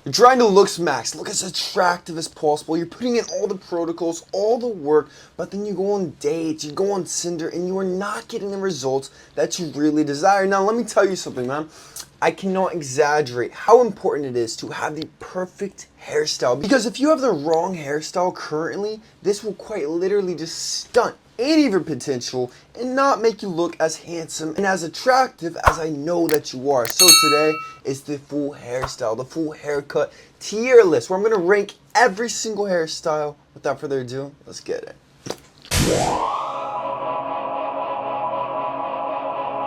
You're trying to look smacks, look as attractive as possible. You're putting in all the protocols, all the work, but then you go on dates, you go on Tinder, and you are not getting the results that you really desire. Now, let me tell you something, man. I cannot exaggerate how important it is to have the perfect hairstyle, because if you have the wrong hairstyle currently, this will quite literally just stunt any of your potential and not make you look as handsome and as attractive as I know that you are. So today is the full hairstyle, the full haircut tier list, where I'm going to rank every single hairstyle. Without further ado, let's get it.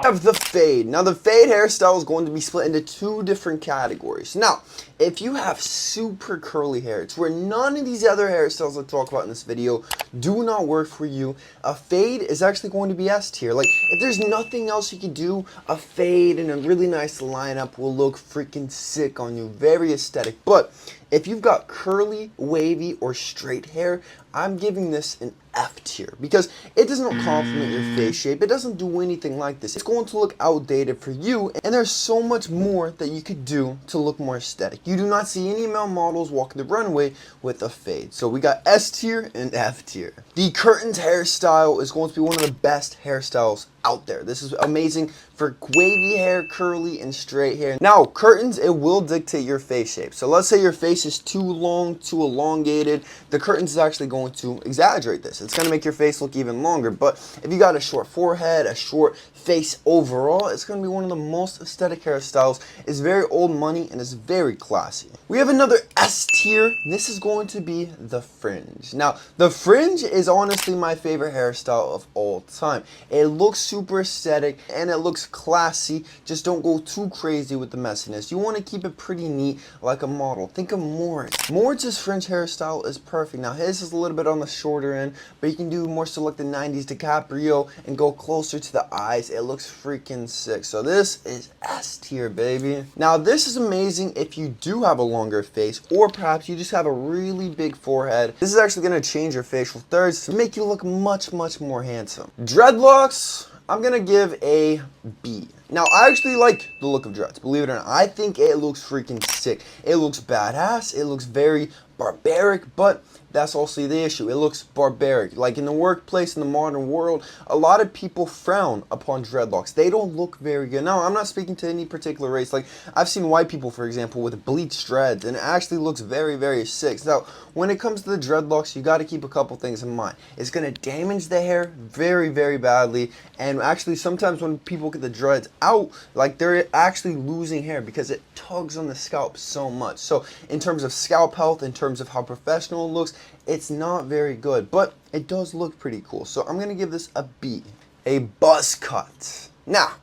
Have the fade. Now the fade hairstyle is going to be split into two different categories. Now, if you have super curly hair, it's where none of these other hairstyles I talk about in this video do not work for you. A fade is actually going to be S tier. Like, if there's nothing else you can do, a fade and a really nice lineup will look freaking sick on you. Very aesthetic. But if you've got curly, wavy, or straight hair, I'm giving this an F tier because it doesn't complement your face shape. It doesn't do anything like this. It's going to look outdated for you, and there's so much more that you could do to look more aesthetic. You do not see any male models walking the runway with a fade. So we got S tier and F tier. The curtains hairstyle is going to be one of the best hairstyles out there. This is amazing for wavy hair, curly, and straight hair. Now, curtains, it will dictate your face shape. So let's say your face is too long, too elongated. The curtains is actually going to exaggerate this. It's going to make your face look even longer. But if you got a short forehead, a short face overall, it's going to be one of the most aesthetic hairstyles. It's very old money and it's very classy. We have another S tier. This is going to be the fringe. Now, the fringe is honestly my favorite hairstyle of all time. It looks super aesthetic and it looks classy. Just don't go too crazy with the messiness. You want to keep it pretty neat like a model. Think of Moritz. Moritz's fringe hairstyle is perfect. Now, his is a little bit on the shorter end, but you can do more so like the 90s DiCaprio and go closer to the eyes. It looks freaking sick. So this is S tier, baby. Now, this is amazing if you do have a longer face, or perhaps you just have a really big forehead. This is actually going to change your facial thirds to make you look much, much more handsome. Dreadlocks, I'm going to give a B. Now, I actually like the look of dreads, believe it or not. I think it looks freaking sick. It looks badass. It looks very barbaric, but that's also the issue. It looks barbaric. Like in the workplace, in the modern world, a lot of people frown upon dreadlocks. They don't look very good. Now, I'm not speaking to any particular race. Like, I've seen white people, for example, with bleached dreads, and it actually looks very, very sick. Now, when it comes to the dreadlocks, you got to keep a couple things in mind. It's going to damage the hair very, very badly, and actually sometimes when people get the dreads out, like, they're actually losing hair because it tugs on the scalp so much. So in terms of scalp health, in terms of how professional it looks, it's not very good, but it does look pretty cool. So I'm going to give this a B. A buzz cut. Now,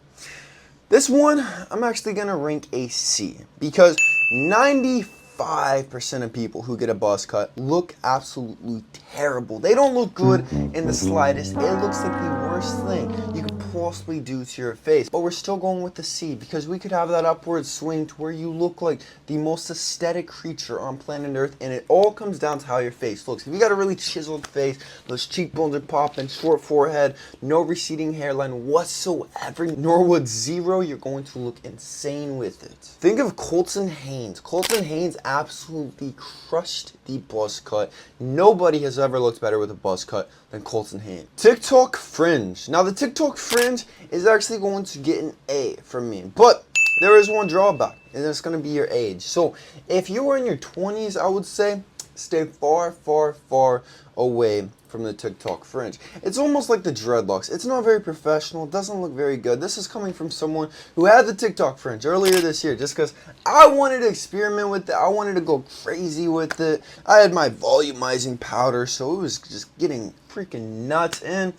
this one, I'm actually going to rank a C because 95% of people who get a buzz cut look absolutely terrible. They don't look good in the slightest. It looks like the worst thing you could possibly do to your face. But we're still going with the C because we could have that upward swing to where you look like the most aesthetic creature on planet Earth, and it all comes down to how your face looks. If you got a really chiseled face, those cheekbones are popping, short forehead, no receding hairline whatsoever, nor would zero, you're going to look insane with it. Think of Colton Haynes. Colton Haynes absolutely crushed the buzz cut. Nobody has ever looked better with a buzz cut than Colton Haynes. TikTok fringe. Now, the TikTok fringe is actually going to get an A from me, but there is one drawback, and it's going to be your age. So if you are in your 20s, I would say stay far, far, far away from the TikTok fringe. It's almost like the dreadlocks. It's not very professional. It doesn't look very good. This is coming from someone who had the TikTok fringe earlier this year just because I wanted to experiment with it. I wanted to go crazy with it. I had my volumizing powder, so it was just getting freaking nuts. And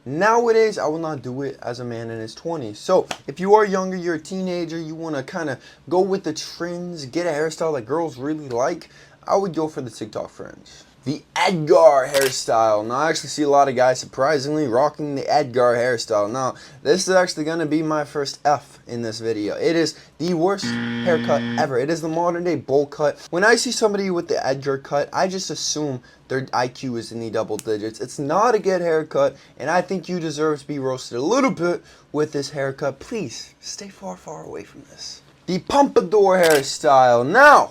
nowadays, I will not do it as a man in his 20s. So if you are younger, you're a teenager, you want to kind of go with the trends, get a hairstyle that girls really like, I would go for the TikTok fringe. The Edgar hairstyle. Now, I actually see a lot of guys surprisingly rocking the Edgar hairstyle. Now, this is actually going to be my first F in this video. It is the worst haircut ever. It is the modern day bowl cut. When I see somebody with the Edgar cut, I just assume their IQ is in the double digits. It's not a good haircut, and I think you deserve to be roasted a little bit with this haircut. Please, stay far, far away from this. The Pompadour hairstyle. Now,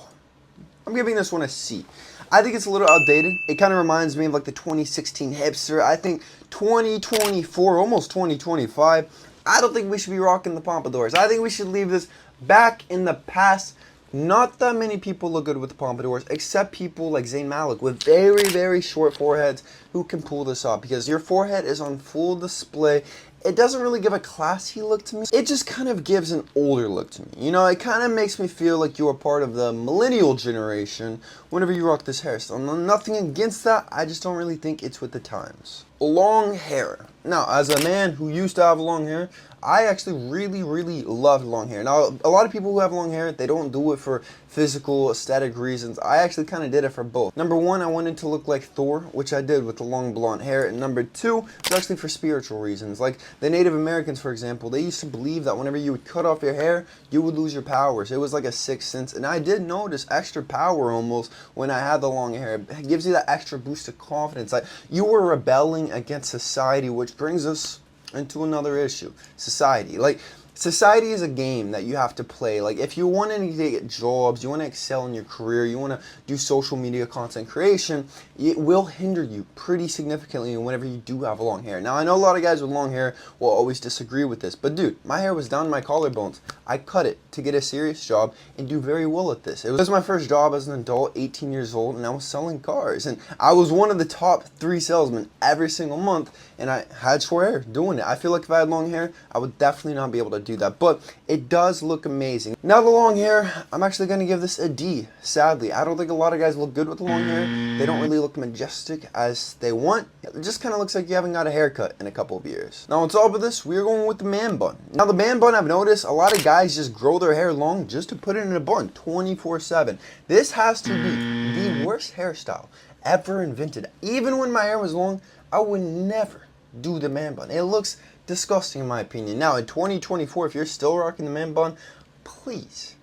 I'm giving this one a C. I think it's a little outdated. It kind of reminds me of like the 2016 hipster. I think 2024, almost 2025, I don't think we should be rocking the Pompadours. I think we should leave this back in the past. Not that many people look good with the Pompadours, except people like Zayn Malik with very, very short foreheads who can pull this off, because your forehead is on full display. It doesn't really give a classy look to me. It just kind of gives an older look to me. You know, it kind of makes me feel like you are part of the millennial generation whenever you rock this hairstyle. Nothing against that, I just don't really think it's with the times. Long hair. Now, as a man who used to have long hair, I actually really, really loved long hair. Now, a lot of people who have long hair, they don't do it for physical, aesthetic reasons. I actually kind of did it for both. Number one, I wanted to look like Thor, which I did with the long blonde hair. And number two, it's actually for spiritual reasons. Like the Native Americans, for example, they used to believe that whenever you would cut off your hair, you would lose your powers. It was like a sixth sense. And I did notice extra power almost when I had the long hair. It gives you that extra boost of confidence. Like you were rebelling against society, which brings us into another issue. Society. Like, society is a game that you have to play. Like, if you want to get jobs, you want to excel in your career, you want to do social media content creation, it will hinder you pretty significantly whenever you do have long hair. Now, I know a lot of guys with long hair will always disagree with this, but dude, my hair was down to my collarbones. I cut it to get a serious job and do very well at this. It was my first job as an adult, 18 years old, and I was selling cars. And I was one of the top 3 salesmen every single month, and I had short hair doing it. I feel like if I had long hair, I would definitely not be able to do that, but it does look amazing. Now the long hair, I'm actually going to give this a D, sadly. I don't think a lot of guys look good with the long hair. They don't really look majestic as they want. It just kind of looks like you haven't got a haircut in a couple of years. Now on top of this, we're going with the man bun. Now the man bun, I've noticed a lot of guys just grow their hair long just to put it in a bun 24/7. This has to be the worst hairstyle ever invented. Even when my hair was long, I would never do the man bun. It looks disgusting in my opinion. Now in 2024, if you're still rocking the man bun, please,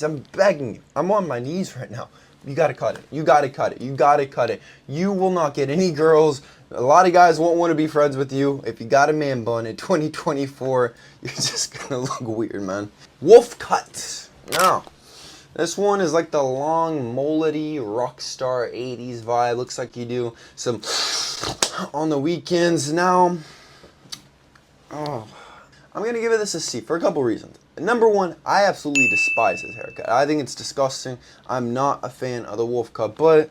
I'm begging you, I'm on my knees right now. You gotta cut it. You gotta cut it. You gotta cut it. You will not get any girls. A lot of guys won't want to be friends with you if you got a man bun in 2024. You're just gonna look weird, man. Wolf cut. Now, this one is like the long, mullety, rock star 80s vibe. Looks like you do some on the weekends. Now, I'm going to give it this a C for a couple reasons. Number one, I absolutely despise this haircut. I think it's disgusting. I'm not a fan of the wolf cut, but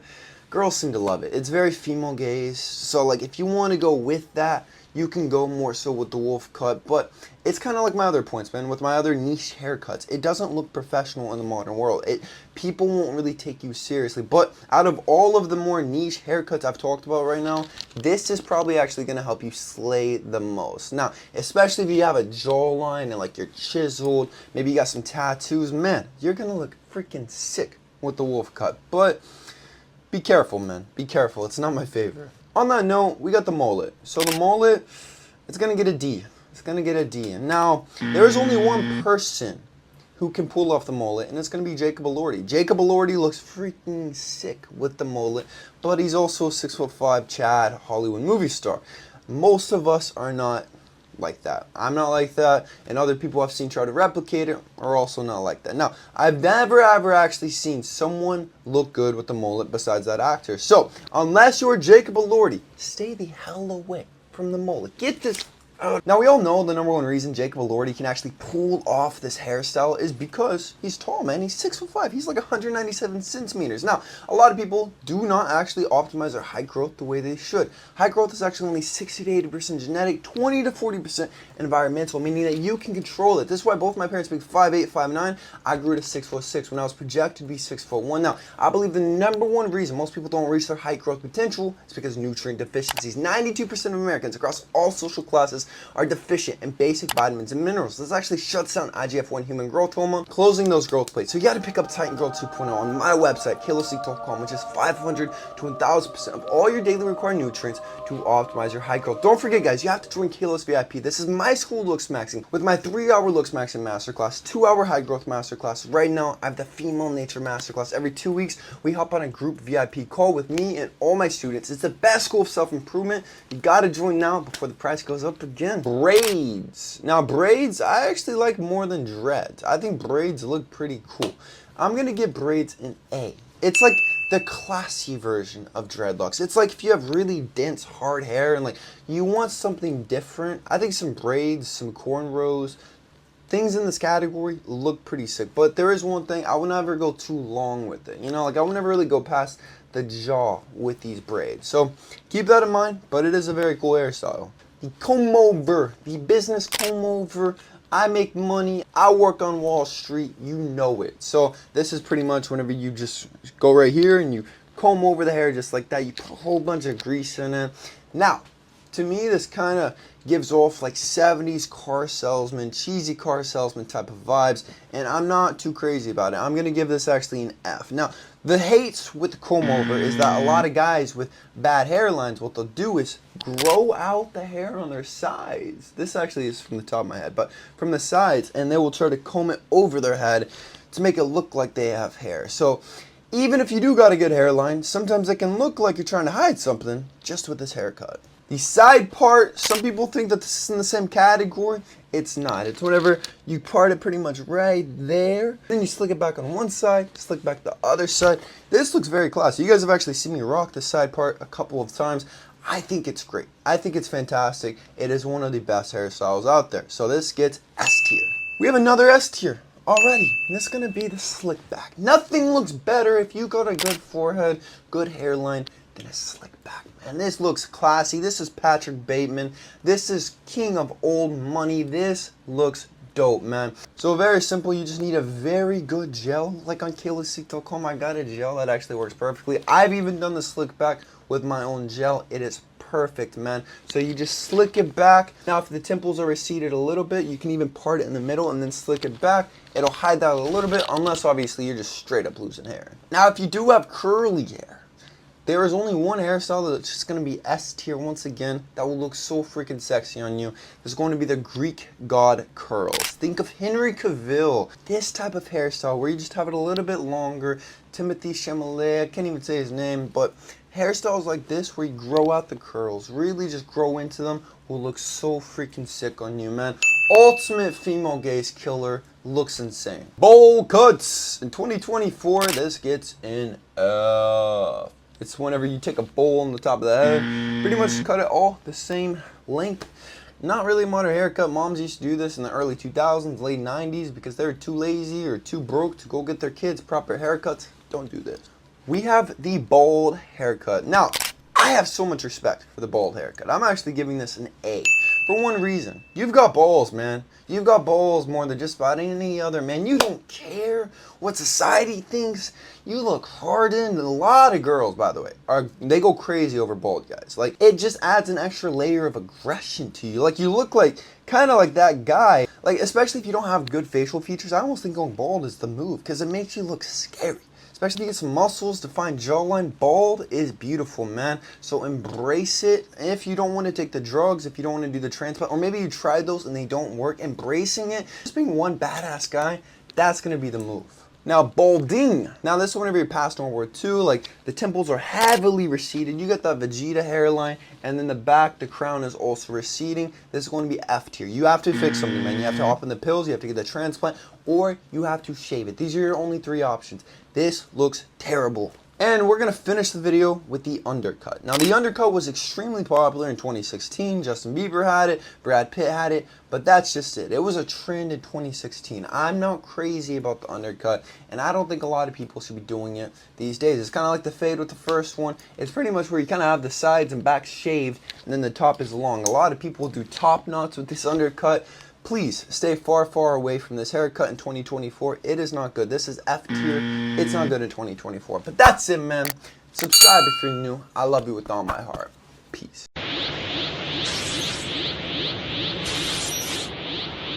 girls seem to love it. It's very female gaze. So, like, if you want to go with that, you can go more so with the wolf cut, but it's kind of like my other points, man. With my other niche haircuts, it doesn't look professional in the modern world. People won't really take you seriously. But out of all of the more niche haircuts I've talked about right now, this is probably actually going to help you slay the most. Now, especially if you have a jawline and like you're chiseled, maybe you got some tattoos, man, you're going to look freaking sick with the wolf cut. But be careful, man. Be careful. It's not my favorite. On that note, we got the mullet. So the mullet, it's going to get a D. It's going to get a D. And now, there's only one person who can pull off the mullet, and it's going to be Jacob Elordi. Jacob Elordi looks freaking sick with the mullet, but he's also a 6'5" Chad Hollywood movie star. Most of us are not like that. I'm not like that, and other people I've seen try to replicate it are also not like that. Now, I've never ever actually seen someone look good with the mullet besides that actor. So, unless you're Jacob Elordi, stay the hell away from the mullet. Get this out. Now, we all know the number one reason Jacob Elordi can actually pull off this hairstyle is because he's tall, man. He's 6'5". He's like 197 centimeters. Now, a lot of people do not actually optimize their height growth the way they should. Height growth is actually only 60 to 80% genetic, 20 to 40% environmental, meaning that you can control it. This is why both my parents being 5'8", 5'9", I grew to 6'6" when I was projected to be 6'1". Now, I believe the number one reason most people don't reach their height growth potential is because of nutrient deficiencies. 92% of Americans across all social classes are deficient in basic vitamins and minerals. This actually shuts down IGF-1 human growth hormone, closing those growth plates. So you got to pick up Titan Growth 2.0 on my website, kalosique.com, which is 500 to 1,000% of all your daily required nutrients to optimize your height growth. Don't forget, guys, you have to join Kalos VIP. This is my school Looks Maxing with my 3-hour Looks Maxing Masterclass, 2-hour High Growth Masterclass. Right now, I have the Female Nature Masterclass. Every 2 weeks, we hop on a group VIP call with me and all my students. It's the best school of self-improvement. You got to join now before the price goes up again. Braids. Now, braids, I actually like more than dreads. I think braids look pretty cool. I'm going to give braids an A. It's like the classy version of dreadlocks. It's like if you have really dense, hard hair and like you want something different. I think some braids, some cornrows, things in this category look pretty sick. But there is one thing, I would never go too long with it. You know, like I would never really go past the jaw with these braids. So keep that in mind, but it is a very cool hairstyle. The comb over, the business comb over. I make money, I work on Wall Street, you know it. So this is pretty much whenever you just go right here and you comb over the hair just like that. You put a whole bunch of grease in it. Now, to me, this kind of gives off like 70s car salesman, cheesy car salesman type of vibes, and I'm not too crazy about it. I'm going to give this actually an F. Now, the hates with the comb over is that a lot of guys with bad hairlines, what they'll do is grow out the hair on their sides. This actually is from the top of my head, but from the sides, and they will try to comb it over their head to make it look like they have hair. So even if you do got a good hairline, sometimes it can look like you're trying to hide something just with this haircut. The side part, some people think that this is in the same category. It's not. It's whenever you part it pretty much right there. Then you slick it back on one side, slick back the other side. This looks very classy. You guys have actually seen me rock the side part a couple of times. I think it's great. I think it's fantastic. It is one of the best hairstyles out there. So this gets S tier. We have another S tier already. And this is going to be the slick back. Nothing looks better if you got a good forehead, good hairline, than a slick back. And this looks classy. This is Patrick Bateman. This is king of old money. This looks dope, man. So very simple. You just need a very good gel. Like on kalosique.com, I got a gel that actually works perfectly. I've even done the slick back with my own gel. It is perfect, man. So you just slick it back. Now, if the temples are receded a little bit, you can even part it in the middle and then slick it back. It'll hide that a little bit, unless obviously you're just straight up losing hair. Now, if you do have curly hair, there is only one hairstyle that's just going to be S tier once again that will look so freaking sexy on you. It's going to be the Greek god curls. Think of Henry Cavill. This type of hairstyle where you just have it a little bit longer. Timothy Chalamet, I can't even say his name, but hairstyles like this where you grow out the curls, really just grow into them, will look so freaking sick on you, man. Ultimate female gaze killer, looks insane. Bowl cuts. In 2024, this gets an F. It's whenever you take a bowl on the top of the head, pretty much cut it all the same length. Not really a modern haircut. Moms used to do this in the early 2000s, late 90s, because they were too lazy or too broke to go get their kids proper haircuts. Don't do this. We have the bald haircut. Now, I have so much respect for the bald haircut. I'm actually giving this an A. For one reason. You've got balls, man. You've got balls more than just about any other man. You don't care what society thinks. You look hardened. A lot of girls, by the way, they go crazy over bald guys. Like, it just adds an extra layer of aggression to you. Like, you look like, kind of like that guy. Like, especially if you don't have good facial features, I almost think going bald is the move because it makes you look scary. Especially if you get some muscles, defined jawline. Bald is beautiful, man. So embrace it. If you don't want to take the drugs, if you don't want to do the transplant, or maybe you tried those and they don't work, embracing it, just being one badass guy, that's going to be the move. Now, balding. Now, this is whenever you're past World War II, like the temples are heavily receded. You got that Vegeta hairline, and then the back, the crown is also receding. This is going to be F tier. You have to fix something, man. You have to open the pills, you have to get the transplant, or you have to shave it. These are your only three options. This looks terrible. And we're going to finish the video with the undercut. Now, the undercut was extremely popular in 2016. Justin Bieber had it, Brad Pitt had it, but that's just it. It was a trend in 2016. I'm not crazy about the undercut, and I don't think a lot of people should be doing it these days. It's kind of like the fade with the first one. It's pretty much where you kind of have the sides and back shaved, and then the top is long. A lot of people do top knots with this undercut. Please stay far, far away from this haircut in 2024. It is not good. This is F tier. It's not good in 2024. But that's it, man. Subscribe if you're new. I love you with all my heart. Peace.